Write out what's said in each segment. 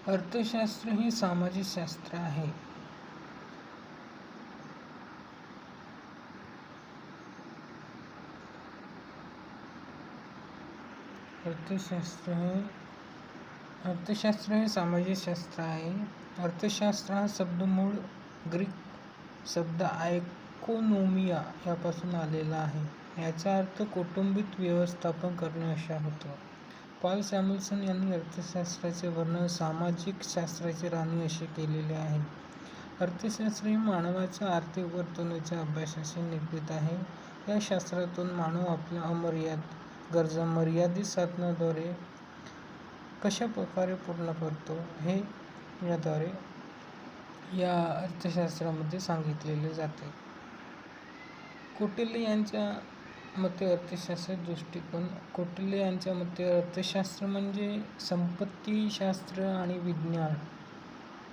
अर्थशास्त्र हे सामाजिक शास्त्र आहे. अर्थशास्त्र हे सामाजिक शास्त्र आहे. अर्थशास्त्र हा शब्द मूळ ग्रीक शब्द आयकोनोमिया यापासून आलेला आहे. याचा अर्थ कौटुंबिक व्यवस्थापन करणे असा होतो. पॉल सॅम्युएल्सन यांनी अर्थशास्त्राचे वर्णन सामाजिक शास्त्राची राणी असे केलेले आहे. अर्थशास्त्र हे मानवाच्या आर्थिक वर्तणुकीच्या अभ्यासाशी निगडीत आहे. या शास्त्रातून मानव आपल्या अमर्याद गरजा मर्यादित साधनांद्वारे कशा प्रकारे पूर्ण करतो हे याद्वारे या अर्थशास्त्रामध्ये सांगितलेले जाते. कौटिल्य यांच्या मते अर्थशास्त्र म्हणजे संपत्तीशास्त्र आणि विज्ञान.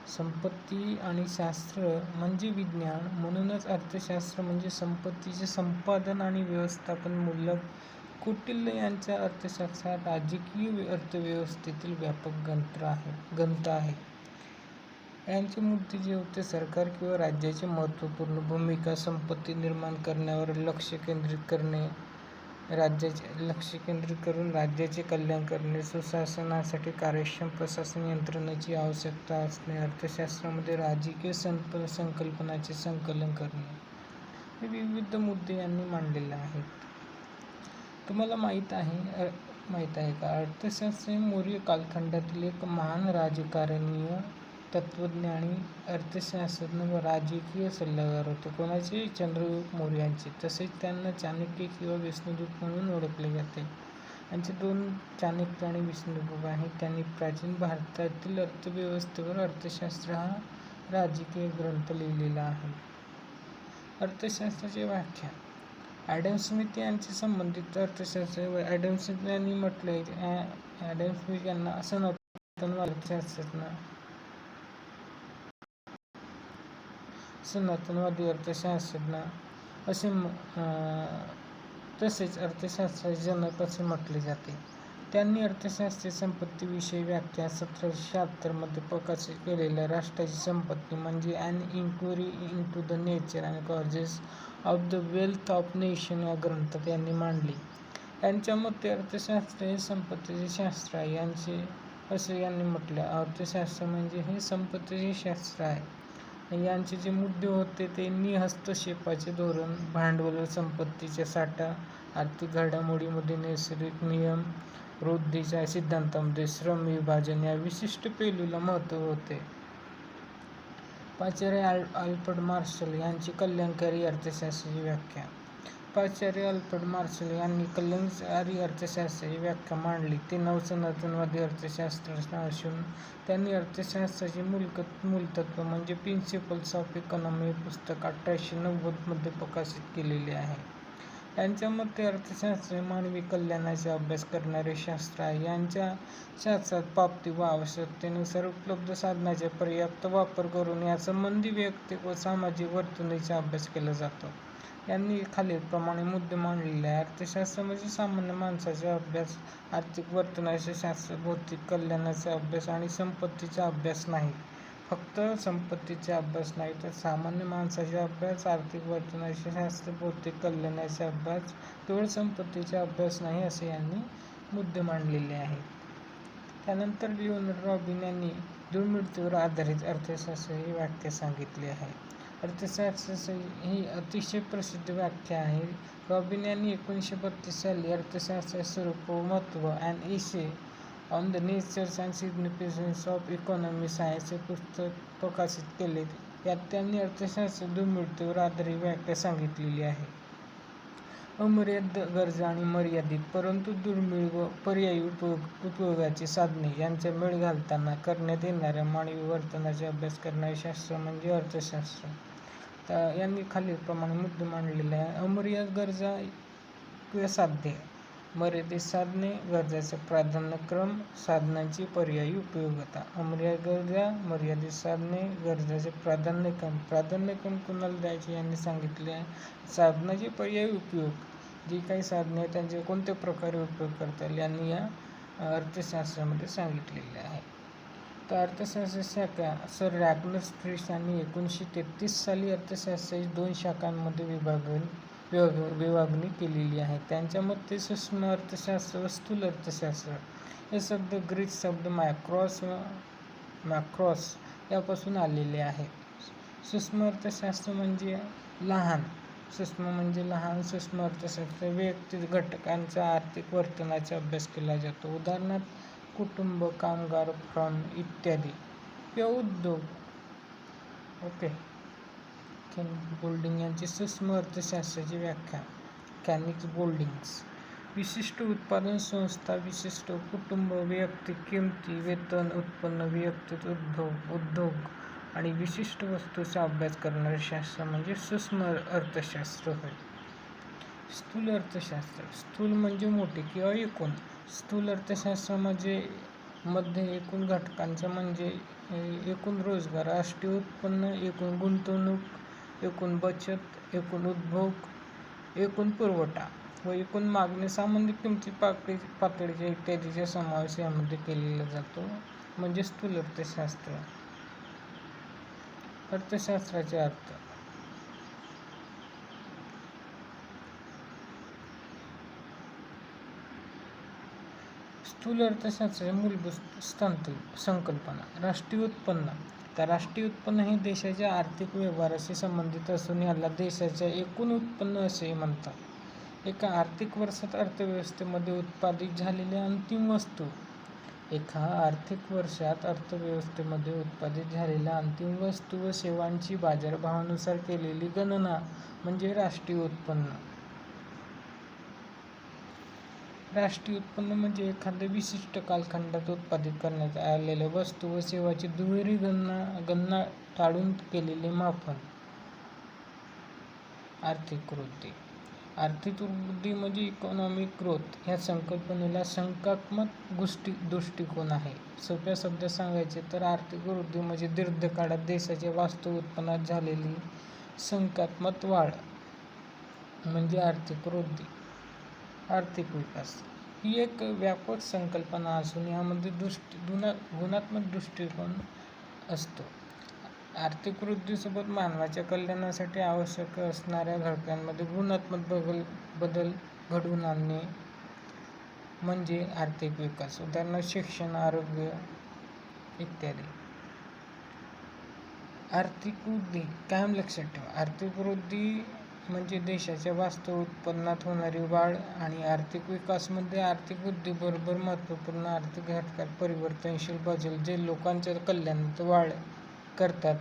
संपत्ती आणि शास्त्र म्हणजे विज्ञान. म्हणूनच अर्थशास्त्र म्हणजे संपत्तीचे संपादन आणि व्यवस्थापन. मूलक कौटिल्य यांच्या अर्थशास्त्र हा राजकीय अर्थव्यवस्थेतील व्यापक ग्रंथ आहे. यांचे मुद्दे जे होते, सरकार किंवा राज्याची महत्त्वपूर्ण भूमिका, संपत्ती निर्माण करण्यावर लक्ष केंद्रित करून राज्याचे कल्याण करणे, सुशासनासाठी कार्यक्षम प्रशासन यंत्रणेची आवश्यकता असणे, अर्थशास्त्रामध्ये राजकीय संकल्पनांचे संकलन करणे, हे विविध मुद्दे यांनी मांडलेले आहेत. तुम्हाला माहीत आहे का, अर्थशास्त्र हे मौर्य कालखंडातील एक महान राजकारणी, तत्त्वज्ञानी, अर्थशास्त्रज्ञ व राजकीय सल्लागार होते. कोणाचे? चंद्रगुप्त मौर्याचे. तसेच त्यांना चाणक्य किंवा विष्णुगुप्त म्हणून ओळखले जाते. यांचे दोन चाणक्य आणि विष्णुगुप्त आहेत. त्यांनी प्राचीन भारतातील अर्थव्यवस्थेवर अर्थशास्त्र हा राजकीय ग्रंथ लिहिलेला आहे. अर्थशास्त्राची व्याख्या. ॲडम स्मिथ यांचे संबंधित अर्थशास्त्र. ॲडम स्मिथ यांनी म्हटले, ॲडम स्मिथ यांना सनातनवादी अर्थशास्त्रज्ञ असे तसेच अर्थशास्त्राचे जनक असे म्हटले जाते. त्यांनी अर्थशास्त्रीय संपत्तीविषयी व्याख्या 1776 मध्ये प्रकाशित केलेल्या राष्ट्राची संपत्ती म्हणजे an inquiry into the nature and causes of the wealth of nation या ग्रंथात यांनी मांडली. यांच्या मते अर्थशास्त्र हे संपत्तीचे शास्त्र आहे. असे यांनी म्हटले. अर्थशास्त्र म्हणजे हे संपत्तीचे शास्त्र आहे. यांचे जे मुद्दे होते ते निहस्तक्षेपाचे धोरण, भांडवल, संपत्तीचा साठा, आर्थिक घडामोडीमध्ये नैसर्गिक नियम, वृद्धीच्या सिद्धांतामध्ये श्रम विभाजन या विशिष्ट पैलूला महत्त्व होते. प्राचार्य अल्फ्रेड मार्शल यांची कल्याणकारी अर्थशास्त्राची व्याख्या. प्राचार्य अल्फ्रेड मार्शल यांनी कल्याणकारी अर्थशास्त्राची व्याख्या मांडली. ते नवसनातनवादी अर्थशास्त्रज्ञ असून त्यांनी अर्थशास्त्राची मूलतत्व म्हणजे प्रिन्सिपल्स ऑफ इकॉनॉमी हे पुस्तक 1890 मध्ये प्रकाशित केलेले आहे. यांच्या मते अर्थशास्त्र हे मानवी कल्याणाचा अभ्यास करणारे शास्त्र आहे. यांच्या शास्त्रात प्राप्ती व आवश्यकतेनुसार उपलब्ध साधनांचा पर्याप्त वापर करून यासंबंधी वैयक्तिक व सामाजिक वर्तणुकीचा अभ्यास केला जातो. यांनी खालीलप्रमाणे मुद्दे मांडलेले आहे. अर्थशास्त्र म्हणजे सामान्य माणसाचा अभ्यास, आर्थिक वर्तनाचे शास्त्र, भौतिक कल्याणाचा अभ्यास आणि संपत्तीचा अभ्यास नाही. फक्त संपत्तीचा अभ्यास नाही, तर सामान्य माणसाचा अभ्यास, आर्थिक वर्तनाचे शास्त्र, भौतिक कल्याणाचा अभ्यास, केवळ संपत्तीचा अभ्यास नाही, असे यांनी मुद्दे मांडलेले आहेत. त्यानंतर लिओनार्ड रॉबिन यांनी दुर्मिळतेवर आधारित अर्थशास्त्र ही व्याख्या सांगितली आहे. अर्थशास्त्र ही अतिशय प्रसिद्ध व्याख्या आहे. रॉबिन यांनी 1932 साली अर्थशास्त्राचे स्वरूप व महत्त्व, an essay on the nature and significance of economic science हे पुस्तक प्रकाशित केले. यात त्यांनी अर्थशास्त्राची दुर्मिळतेवर आधारित व्याख्या सांगितलेली आहे. अमर्याद गरजा आणि मर्यादित परंतु दुर्मिळ व पर्यायी उपयोगाची साधने यांचा मेळ घालताना करण्यात येणाऱ्या मानवी वर्तनाचा अभ्यास करणारे शास्त्र म्हणजे अर्थशास्त्र. यांनी खालीलप्रमाणे मुद्दे मांडलेले आहे. अमर्याद गरजा किंवा साध्ये, मर्यादित साधने, गरजांचा प्राधान्यक्रम, साधनांची पर्यायी उपयोगिता. अमर्याद गरजा, मर्यादित साधने, गरजांचे प्राधान्यक्रम कुणाला द्यायचे यांनी सांगितले आहे. साधनाचे पर्यायी उपयोग, जी काही साधने आहेत त्यांचे कोणत्या प्रकारे उपयोग करता येईल यांनी या अर्थशास्त्रामध्ये सांगितलेले आहे. तर अर्थशास्त्र शाखा सर रॅगनर फ्रिश यांनी 1933 साली अर्थशास्त्राची 2 शाखांमध्ये विभागणी केलेली आहे. त्यांच्या मते सूक्ष्म अर्थशास्त्र व स्थूल अर्थशास्त्र हे शब्द ग्रीक शब्द मॅक्रॉस यापासून आलेले आहेत. सूक्ष्म अर्थशास्त्र म्हणजे लहान सूक्ष्म अर्थशास्त्र वैयक्तिक घटकांचा आर्थिक वर्तनाचा अभ्यास केला जातो. उदाहरणार्थ कुटुंब, कामगार, फर्म इत्यादी किंवा उद्योग. ओके. गोल्डिंग यांची सूक्ष्म अर्थशास्त्राची व्याख्या. कॅनिक्स गोल्डिंग्स विशिष्ट उत्पादन संस्था, विशिष्ट कुटुंब, वैयक्तिक किमती, वेतन, उत्पन्न, वैयक्तिक उद्योग आणि विशिष्ट वस्तूचा अभ्यास करणारे शास्त्र म्हणजे सूक्ष्म अर्थशास्त्र होय. स्थूल अर्थशास्त्र. स्थूल म्हणजे मोठे किंवा एकूण. स्थूल अर्थशास्त्रामध्ये एकूण घटकांचा म्हणजे एकूण रोजगार, राष्ट्रीय उत्पन्न, एकूण गुंतवणूक, एकूण बचत, एकूण उपभोग, एकूण पुरवठा व एकूण मागणी, सामान्य किमती पातळीच्या इत्यादीचा समावेश यामध्ये केलेला जातो म्हणजे स्थूल अर्थशास्त्र. अर्थशास्त्राचे अर्थ. स्थूल अर्थशास्त्राची मूलभूत संकल्पना. राष्ट्रीय उत्पन्न. तर राष्ट्रीय उत्पन्न हे देशाच्या आर्थिक व्यवहाराशी संबंधित असून याला देशाचे एकूण उत्पन्न असे म्हणतात. एका आर्थिक वर्षात अर्थव्यवस्थेमध्ये उत्पादित झालेल्या अंतिम वस्तू. एका आर्थिक वर्षात अर्थव्यवस्थेमध्ये उत्पादित झालेल्या अंतिम वस्तू व सेवांची बाजारभावानुसार केलेली गणना म्हणजे राष्ट्रीय उत्पन्न. राष्ट्रीय उत्पन्न म्हणजे एखाद्या विशिष्ट कालखंडात उत्पादित करण्यात आलेल्या वस्तू व सेवाची दुहेरी गणना टाळून केलेले मापन. आर्थिक वृद्धी. आर्थिक वृद्धी म्हणजे इकॉनॉमिक ग्रोथ ह्या संकल्पनेला संख्यात्मक दृष्टिकोन आहे. सोप्या शब्दात सांगायचे तर आर्थिक वृद्धी म्हणजे दीर्घकाळात देशाच्या वास्तव उत्पन्नात झालेली संख्यात्मक वाढ म्हणजे आर्थिक वृद्धी. आर्थिक विकास ही एक व्यापक संकल्पना असून यामध्ये गुणात्मक दृष्टिकोन असतो. आर्थिक वृद्धीसोबत मानवाच्या कल्याणासाठी आवश्यक असणाऱ्या घटकांमध्ये गुणात्मक बदल घडवून आणणे म्हणजे आर्थिक विकास. उदाहरणार्थ शिक्षण, आरोग्य इत्यादी. आर्थिक वृद्धी कायम लक्षात ठेवा. आर्थिक वृद्धी म्हणजे देशाच्या वास्तव उत्पन्नात होणारी वाढ आणि आर्थिक विकासामध्ये आर्थिक वृद्धीबरोबर महत्त्वपूर्ण आर्थिक घटकात परिवर्तनशील बदल जे लोकांच्या कल्याणात वाढ करतात.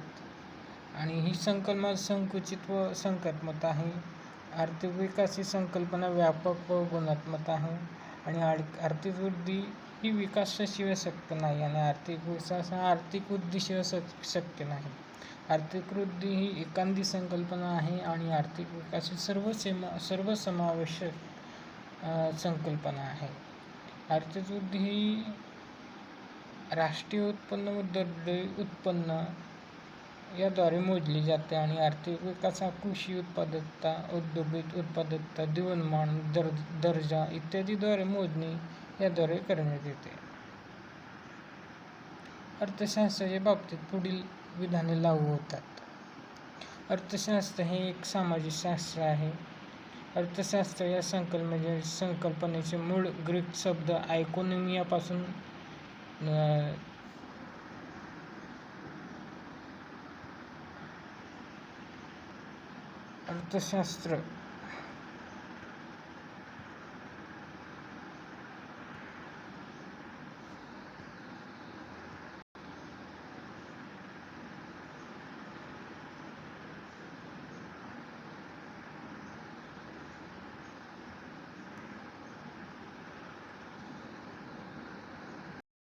आणि ही संकल्पना संकुचित व संख्यात्मक आहे. आर्थिक विकास ही संकल्पना व्यापक व गुणात्मक आहे आणि आर्थिक वृद्धी ही विकासाशिवाय शक्य नाही आणि आर्थिक विकास हा आर्थिक वृद्धीशिवाय शक्य नाही. आर्थिक वृद्धी ही एकांगी संकल्पना आहे आणि आर्थिक विकास ही सर्वसमावेशक संकल्पना आहे. आर्थिक वृद्धी ही राष्ट्रीय उत्पन्न व दरडोई उत्पन्न याद्वारे मोजली जाते आणि आर्थिक विकास हा कृषी उत्पादकता, औद्योगिक उत्पादकता, जीवनमान दर्जा इत्यादीद्वारे मोजणी याद्वारे करण्यात येते. अर्थशास्त्राच्या बाबतीत पुढील विधाने लागू होतात. अर्थशास्त्र हे एक सामाजिक शास्त्र आहे. अर्थशास्त्र या संकल्पनेचे मूळ ग्रीक शब्द इकॉनॉमी पासून अर्थशास्त्र